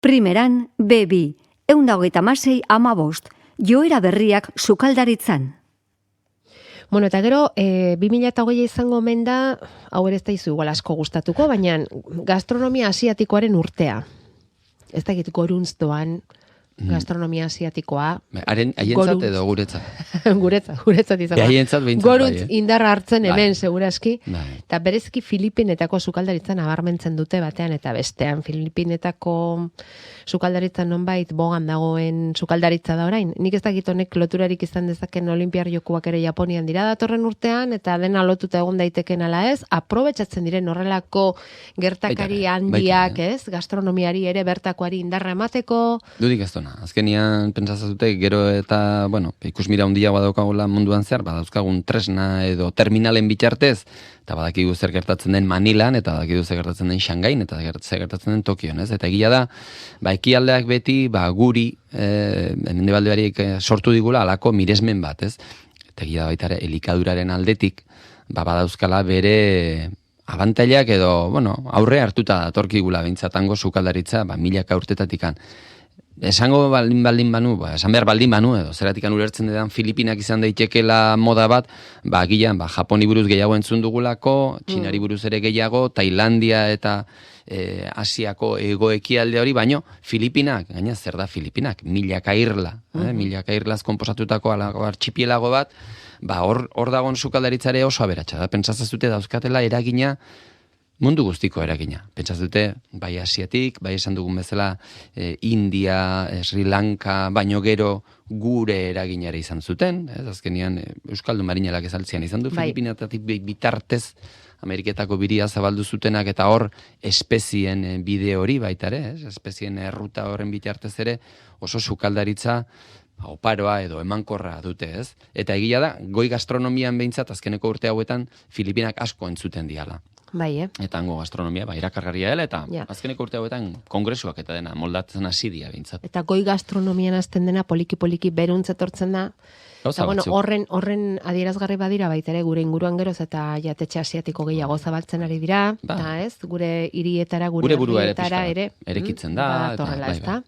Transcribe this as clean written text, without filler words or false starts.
Primeran, B2, 126,15, joera berriak sukaldaritzan. Bueno, eta gero, 2008 izango omen da, hau ere ez da izu igual asko gustatuko, baina gastronomia asiatikoaren urtea. Ez da egit goruntz doan gastronomia asiatikoa. Haientzat edo guretzat? Guretzat izango. Haientzat behintzat goruntz indarra hartzen hemen, segurazki. Eta berezki Filipinetako sukaldaritzan abarmentzen dute batean eta bestean. Filipinetako sukaldaritzan nonbait bogan dagoen sukaldaritza da orain. Nik ez dakit honek loturarik izan dezaken Olimpiar Jokuak ere Japonian dira datorren urtean, eta dena lotuta egon daiteken ala ez, aprobetxatzen diren horrelako gertakari handiak, ez? Gastronomiari ere bertakoari indarra emateko. Dudik ez dona. Azkenian pentsazatute gero eta, bueno, ikusmira handia badaukagula munduan zehar, badauzkagun tresna edo terminalen bitartez, eta badakigu zer gertatzen den Manilan, eta badakigu zer gertatzen den Shangain, eta zer gertatzen den Tokion, ez? Eta egia da, ekialdeak beti, guri, mendebaldeariek sortu digula alako miresmen bat, ez? Eta egia da baita ere, elikaduraren aldetik, badauzkala bere abantailak edo, bueno, aurre hartuta datorkigula beintzatango sukaldaritza, milaka urtetatikan. Esango esan behar baldin banu, edo zeratikan ulertzen dedan Filipinak izan daitekela moda bat, agian, Japoni buruz gehiago entzun dugulako, Txinari buruz ere gehiago, Tailandia eta Asiako egoekialde hori, baino Filipinak, gaina zer da Filipinak, milaka irla, milaka irlaz konposatutako artxipielago bat, hor dagoen sukaldaritzare oso aberatsa da, pentsazazute dauzkatela eragina, mundu guztiko eragina. Pentsazute, bai Asiatik, bai esan dugun bezala India, Sri Lanka, baino gero gure eraginare izan zuten. Azkenean, Euskaldun marinelak ezaltzean izan du, Filipinetatik bitartez Ameriketako biria zabaldu zutenak, eta hor espezien bide hori baita ere, espezien erruta horren bitartez ere, oso sukaldaritza oparoa edo emankorra dute, ez? Eta egia da, goi gastronomian behintzat, azkeneko urte hauetan, Filipinak asko entzuten diala. Bai, Eta hango gastronomia, irakargarria dela, eta azkeneko urte hauetan kongresuak eta dena moldatzen hasi dira behintzat. Eta goi gastronomian azten dena poliki-poliki beruntz etortzen da. Eta bueno, horren adierazgarri badira baita ere gure inguruan geroz eta jatetxe asiatiko gehiago zabaltzen ari dira, eta ez, gure hirietara, gure burua herrietara ere erekitzen da. Torrela, ez da.